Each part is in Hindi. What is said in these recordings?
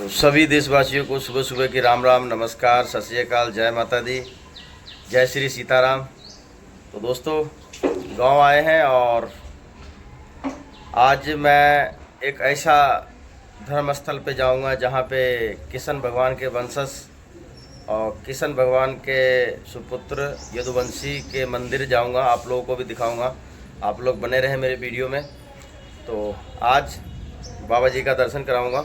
तो सभी देशवासियों को सुबह सुबह की राम राम, नमस्कार, सत श्री अकाल, जय माता दी, जय श्री सीताराम। तो दोस्तों गांव आए हैं और आज मैं एक ऐसा धर्म स्थल पे जाऊंगा जहां पे किशन भगवान के वंशज और किशन भगवान के सुपुत्र यदुवंशी के मंदिर जाऊंगा। आप लोगों को भी दिखाऊंगा, आप लोग बने रहे मेरे वीडियो में। तो आज बाबा जी का दर्शन कराऊंगा,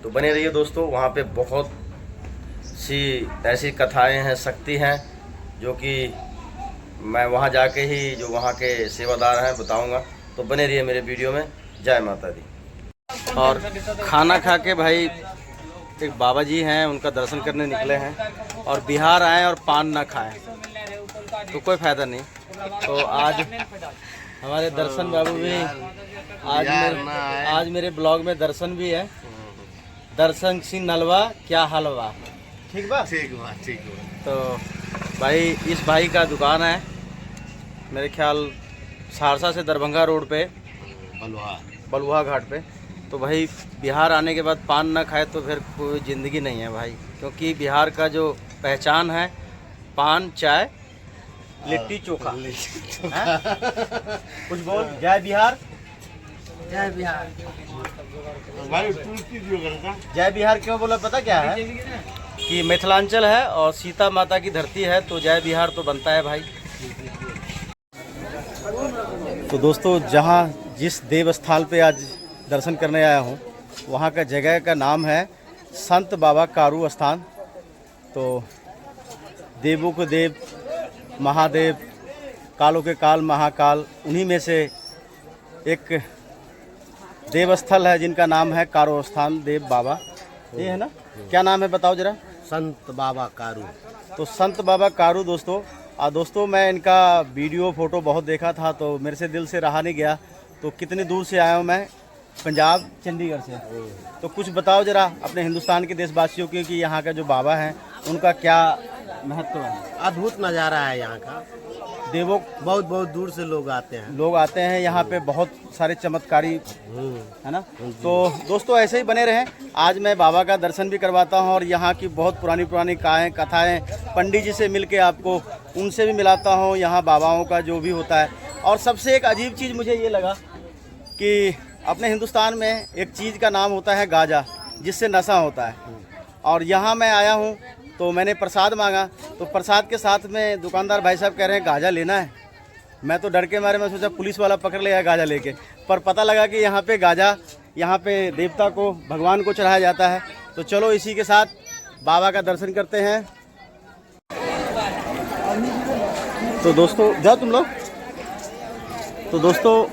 तो बने रहिए दोस्तों। वहाँ पे बहुत सी ऐसी कथाएं हैं, शक्ति हैं, जो कि मैं वहाँ जाके ही जो वहाँ के सेवादार हैं बताऊंगा। तो बने रहिए मेरे वीडियो में। जय माता दी। और खाना खा के भाई एक बाबा जी हैं, उनका दर्शन करने निकले हैं। और बिहार आए और पान ना खाएं तो कोई फ़ायदा नहीं। तो आज हमारे दर्शन बाबू भी आज मेरे ब्लॉग में दर्शन भी है। दर्शन सिंह नलवा, क्या हलवा, ठीक बा? ठीक बा, ठीक बा। तो भाई इस भाई का दुकान है मेरे ख्याल सहरसा से दरभंगा रोड पे, बलुहा घाट पे। तो भाई बिहार आने के बाद पान ना खाए तो फिर कोई ज़िंदगी नहीं है भाई, क्योंकि बिहार का जो पहचान है पान, चाय, लिट्टी चोखा। कुछ बोल। जय बिहार, जय बिहार। जय बिहार क्यों बोला पता क्या है? कि मिथिलांचल है और सीता माता की धरती है, तो जय बिहार तो बनता है भाई। तो दोस्तों जिस देव स्थल पे आज दर्शन करने आया हूँ, वहाँ का जगह का नाम है संत बाबा कारू स्थान। तो देवों के देव, महादेव, कालों के काल, महाकाल, उन्हीं में से एक देवस्थल है जिनका नाम है कारू स्थान देव बाबा। ये है ना? क्या नाम है बताओ जरा। संत बाबा कारू। तो संत बाबा कारू दोस्तों मैं इनका वीडियो फोटो बहुत देखा था, तो मेरे से दिल से रहा नहीं गया। तो कितनी दूर से आया हूँ मैं, पंजाब, चंडीगढ़ से। तो कुछ बताओ जरा अपने हिंदुस्तान के देशवासियों के कि यहाँ का जो बाबा है उनका क्या महत्व है। अद्भुत नज़ारा है यहाँ का। देवों बहुत दूर से लोग आते हैं यहाँ पे, बहुत सारे चमत्कारी है ना। तो दोस्तों ऐसे ही बने रहें। आज मैं बाबा का दर्शन भी करवाता हूँ और यहाँ की बहुत पुरानी कथाएं पंडित जी से मिलके आपको उनसे भी मिलाता हूँ, यहाँ बाबाओं का जो भी होता है। और सबसे एक अजीब चीज़ मुझे ये लगा कि अपने हिंदुस्तान में एक चीज़ का नाम होता है गाजा, जिससे नशा होता है। और यहाँ मैं आया हूँ तो मैंने प्रसाद मांगा, तो प्रसाद के साथ में दुकानदार भाई साहब कह रहे हैं गाजा लेना है। मैं तो डर के मारे मैं सोचा पुलिस वाला पकड़ लेगा गाजा लेके, पर पता लगा कि यहाँ पे गाजा, यहाँ पे देवता को, भगवान को चढ़ाया जाता है। तो चलो इसी के साथ बाबा का दर्शन करते हैं। तो दोस्तों जाओ तुम लोग। तो दोस्तों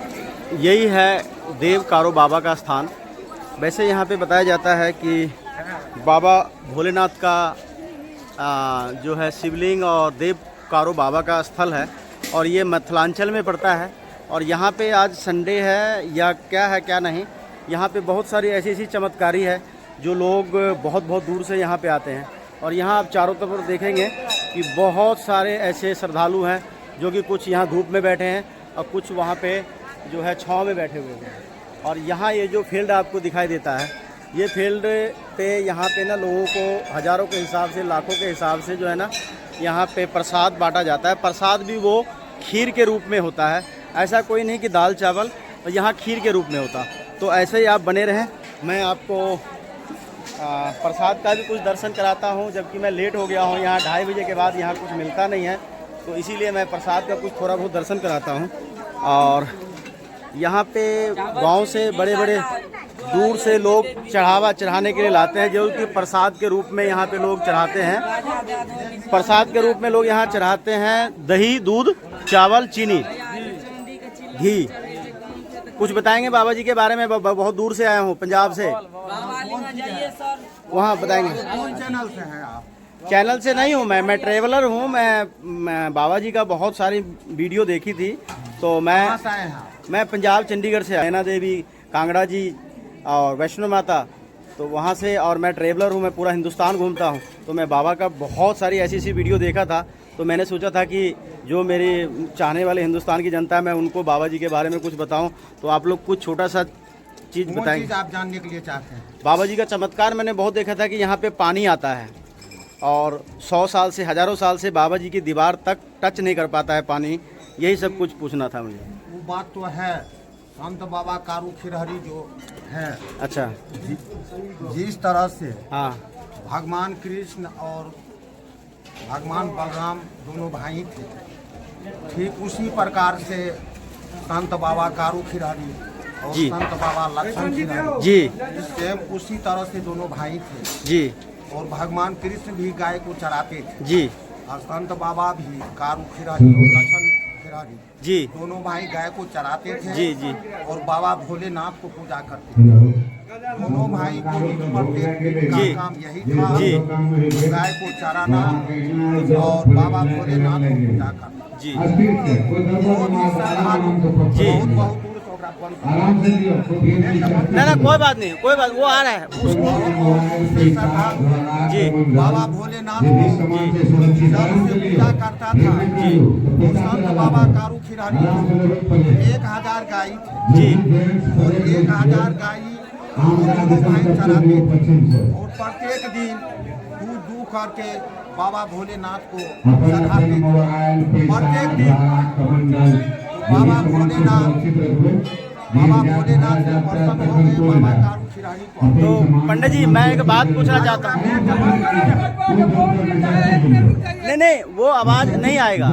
यही है देव कारू बाबा का स्थान। वैसे यहाँ पे बताया जाता है कि बाबा भोलेनाथ का जो है शिवलिंग और देव कारू बाबा का स्थल है, और ये मिथिलांचल में पड़ता है। और यहाँ पे आज संडे है या क्या है क्या नहीं, यहाँ पे बहुत सारी ऐसी चमत्कारी है जो लोग बहुत दूर से यहाँ पे आते हैं। और यहाँ आप चारों तरफ देखेंगे कि बहुत सारे ऐसे श्रद्धालु हैं जो कि कुछ यहाँ धूप में बैठे हैं और कुछ वहाँ पे जो है छाँव में बैठे हुए हैं। और यहाँ ये जो फील्ड आपको दिखाई देता है, ये फील्ड पे यहाँ पे ना लोगों को हज़ारों के हिसाब से, लाखों के हिसाब से जो है ना, यहाँ पे प्रसाद बांटा जाता है। प्रसाद भी वो खीर के रूप में होता है, ऐसा कोई नहीं कि दाल चावल, और यहाँ खीर के रूप में होता। तो ऐसे ही आप बने रहें, मैं आपको प्रसाद का भी कुछ दर्शन कराता हूँ, जबकि मैं लेट हो गया हूँ। यहाँ 2:30 बजे के बाद यहाँ कुछ मिलता नहीं है, तो इसीलिए मैं प्रसाद का कुछ थोड़ा बहुत दर्शन कराता हूँ। और यहाँ पे गांव से बड़े दूर से लोग चढ़ाने के लिए लाते हैं, जो कि प्रसाद के रूप में यहाँ पे लोग चढ़ाते हैं। प्रसाद के रूप में लोग यहाँ चढ़ाते हैं दही, दूध, चावल, चीनी, घी। कुछ बताएंगे बाबा जी के बारे में? बहुत दूर से आया हूँ, पंजाब से। वहाँ बताएंगे। चैनल से हैं आप? चैनल से नहीं हूँ मैं ट्रेवलर हूँ। मैं बाबा जी का बहुत सारी वीडियो देखी थी, तो मैं पंजाब, चंडीगढ़ से, नैना देवी, कांगड़ा जी और वैष्णो माता, तो वहाँ से। और मैं ट्रेवलर हूँ, मैं पूरा हिंदुस्तान घूमता हूँ। तो मैं बाबा का बहुत सारी ऐसी वीडियो देखा था, तो मैंने सोचा था कि जो मेरी चाहने वाले हिंदुस्तान की जनता है, मैं उनको बाबा जी के बारे में कुछ बताऊँ। तो आप लोग कुछ छोटा सा चीज़ बताएंगे? आप जानने के लिए चाहते हैं? बाबा जी का चमत्कार मैंने बहुत देखा था कि यहाँ पे पानी आता है और 100 साल से हज़ारों साल से बाबा जी की दीवार तक टच नहीं कर पाता है पानी। यही सब कुछ पूछना था मुझे। वो बात तो है, संत बाबा कारू खिरहरी जो है, अच्छा। जिस तरह से हाँ भगवान कृष्ण और भगवान बलराम दोनों भाई थे, ठीक उसी प्रकार से संत बाबा कारू खिरहरी और जी। संत बाबा लक्ष्मण खिरहरी जी सेम उसी तरह से दोनों भाई थे। जी और भगवान कृष्ण भी गाय को चराते थे जी और संत बाबा भी कारू खिरहरी और लक्ष्मण खिरहरी जी दोनों भाई गाय को चराते थे। जी जी और बाबा भोलेनाथ को पूजा करते थे। दोनों भाई के बीच प्रत्येक दिन जी। का काम यही था, जी गाय को चराना और बाबा भोलेनाथ को पूजा करना। जी वो भी श्रद्धालु जी। बहुत बहुत दूर से ओकरा बनता है। ना ना कोई बात नहीं, कोई बात, वो आ रहा है उसको। उससे श्रद्धालु जी बाबा भोलेनाथ को जल से पूजा करता था। और संत बाबा कारू खिरहरी 1000 गाय थी जी और 1000 गाय दोनों भाई चराते थे। और प्रत्येक दिन दूध दूध करके बाबा भोलेनाथ को चढ़ाते थे। प्रत्येक दिन तो बाबा भोलेनाथ से प्रसन्न हो गए बाबा कारू खिरहरी को। तो पंडित जी मैं एक बात पूछना चाहता हूँ। नहीं नहीं वो आवाज़ नहीं आएगा।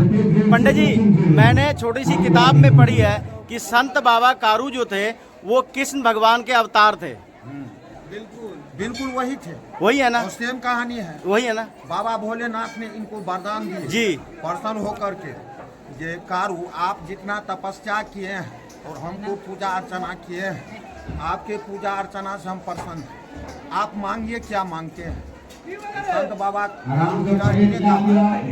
पंडित जी मैंने छोटी सी किताब में पढ़ी है कि संत बाबा कारू जो थे वो कृष्ण भगवान के अवतार थे। बिल्कुल बिल्कुल वही थे, वही है ना? और सेम कहानी है। वही है ना? बाबा भोलेनाथ ने इनको वरदान दिए जी प्रसन्न होकर के, ये कारू आप जितना तपस्या किए हैं और हमको पूजा अर्चना किए हैं, आपके पूजा अर्चना से हम प्रसन्न हैं। आप मांगिए क्या मांगते हैं। संत बाबा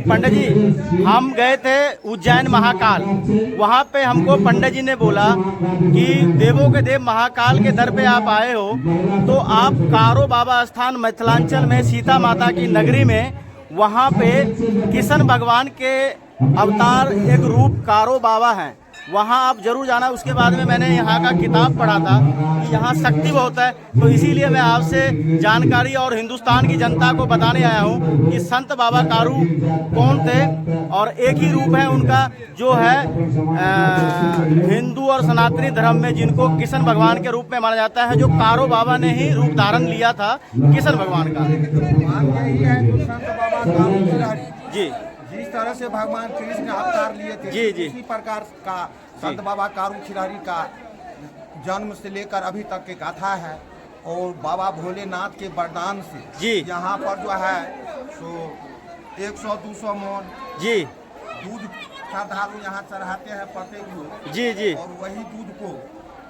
पंडित जी हम गए थे उज्जैन महाकाल, वहाँ पे हमको पंडित जी ने बोला कि देवों के देव महाकाल के दर पे आप आए हो तो आप कारो बाबा स्थान मिथिलांचल में सीता माता की नगरी में वहाँ पे कृष्ण भगवान के अवतार एक रूप कारो बाबा हैं, वहाँ आप जरूर जाना। उसके बाद में मैंने यहाँ का किताब पढ़ा था कि यहाँ शक्ति बहुत है, तो इसीलिए मैं आपसे जानकारी और हिंदुस्तान की जनता को बताने आया हूँ कि संत बाबा कारू कौन थे। और एक ही रूप है उनका जो है हिंदू और सनातनी धर्म में जिनको कृष्ण भगवान के रूप में माना जाता है, जो कारो बाबा ने ही रूप धारण लिया था कृष्ण भगवान का। जी जिस तरह से भगवान कृष्ण अवतार लिए थे जी जी इसी प्रकार का संत बाबा कारू खिरहरी का जन्म से लेकर अभी तक की गाथा है। और बाबा भोलेनाथ के वरदान से जी यहाँ पर जो है सो 100-200 मन जी दूध श्रद्धालु यहाँ चढ़ाते हैं प्रत्येक लोग। जी जी और वही दूध को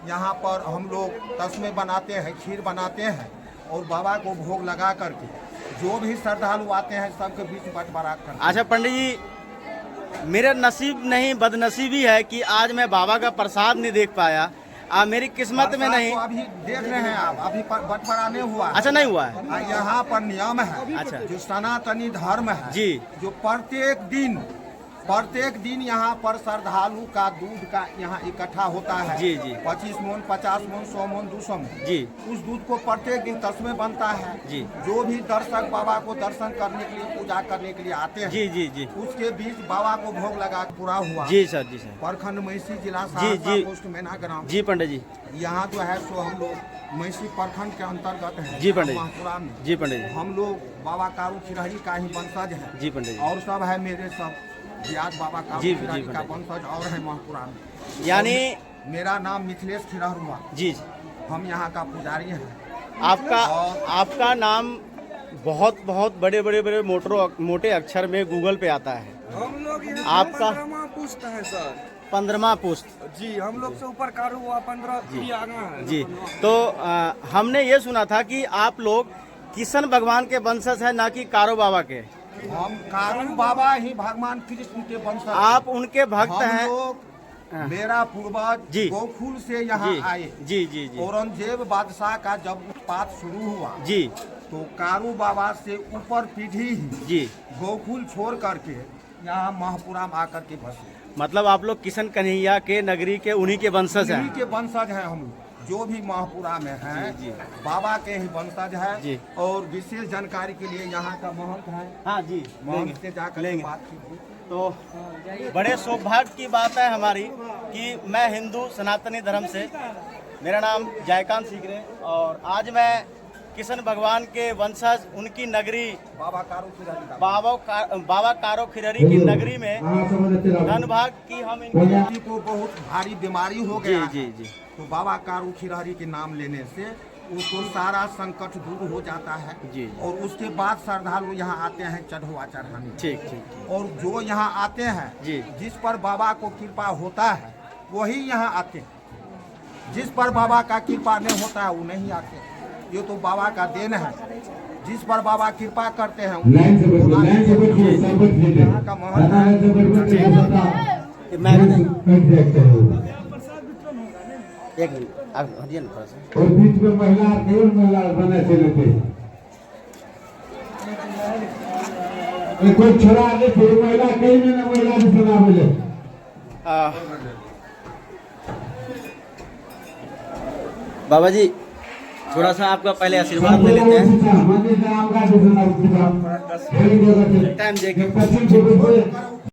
यहाँ पर हम लोग तस्मे बनाते हैं, खीर बनाते हैं और बाबा को भोग लगा करके जो भी श्रद्धालु आते हैं सबके बीच बंटवारा करते हैं। अच्छा पंडित जी मेरा नसीब नहीं बदनसीबी है कि आज मैं बाबा का प्रसाद नहीं देख पाया। मेरी किस्मत में नहीं। तो अभी देख रहे हैं आप, अभी बंटवारा नहीं हुआ। अच्छा नहीं हुआ है। यहाँ पर नियम है, अच्छा जो सनातनी धर्म है जी, जो प्रत्येक दिन यहाँ पर श्रद्धालु का दूध का यहाँ इकट्ठा होता है। जी जी 25 मन 50 मन 100 मन 200 मन जी उस दूध को प्रत्येक दिन तस्मे बनता है। जी जो भी दर्शक बाबा को दर्शन करने के लिए पूजा करने के लिए आते हैं जी जी जी उसके बीच बाबा को भोग लगा पूरा हुआ। जी सर जी सर प्रखंड महिषी जिला जी। सहरसा पोस्ट मैना ग्राम। जी पंडित जी यहाँ जो है सो हम लोग महिषी प्रखंड के अंतर्गत है। जी पंडित जी। महापुरा में जी पंडित जी हम लोग बाबा कारू खिरहरी का ही वंशज है। जी पंडित जी और सब है मेरे सब जियाद बाबा कारू जी, खिरहरी जी, का पंडित। वंशज और है महापुरा में। यानी मेरा नाम मिथिलेश खिरहरुआ, जी हम यहाँ का पुजारी हैं। आपका नाम बहुत बहुत बड़े मोटे अक्षर में गूगल पे आता है। हम लोग यहाँ आपका 15वां पुस्त है सर। 15वां पुस्त जी हम लोग से ऊपर कारू हुआ 15 भी आगा है जी। तो हमने ये सुना था कि आप लोग कृष्ण भगवान के वंशज हैं, ना कि कारो बाबा के। हम कारू बाबा ही भगवान कृष्ण के वंशज। आप उनके भक्त हम हैं। लोग मेरा पूर्वज जी। गोकुल से यहाँ जी आए। जी जी जी औरंगजेब बादशाह का जब उत्पात शुरू हुआ जी तो कारू बाबा से ऊपर पीढ़ी ही जी गोकुल छोड़ करके यहाँ महापुरा में आकर के बसे। मतलब आप लोग किशन कन्हैया के नगरी के उन्हीं के वंशज उन्हीं हैं। के वंशज हैं हम लोग। जो भी महापुरा में है जी। बाबा के ही वंशज जी। है। और विशेष जानकारी के लिए यहाँ का महंत है, हाँ जी, महंत से जाकर लेंगे। बात कीजिए। तो बड़े सौभाग्य की बात है हमारी कि मैं हिंदू सनातनी धर्म से, मेरा नाम जयकांत सीकरे, और आज मैं किशन भगवान के वंशज उनकी नगरी बाबा कारू खिरारी का बाबा कारो खिररी की नगरी में धन भाग की हम इनकी किसी को बहुत भारी बीमारी हो जी गया जी है, जी तो बाबा कारू खिरारी के नाम लेने से उसको सारा संकट दूर हो जाता है। जी। और उसके बाद श्रद्धालु यहाँ आते हैं चढ़वा चढ़ाने। ठीक ठीक और जो यहाँ आते हैं जी। जिस पर बाबा को कृपा होता है वही यहाँ आते हैं, जिस पर बाबा का कृपा नहीं होता है वो नहीं आते। ये तो बाबा का देन है, जिस पर बाबा कृपा करते हैं यहाँ का महल एक मिनट आप हटिए ना थोड़ा सा। और बीच में महिला केवल महिला बने चले थे। कोई छोड़ा आगे फिर महिला कहीं में ना महिला भी सुना बोले। बाबा जी थोड़ा सा आपका पहले आशीर्वाद ले लेते हैं। टाइम देखिए।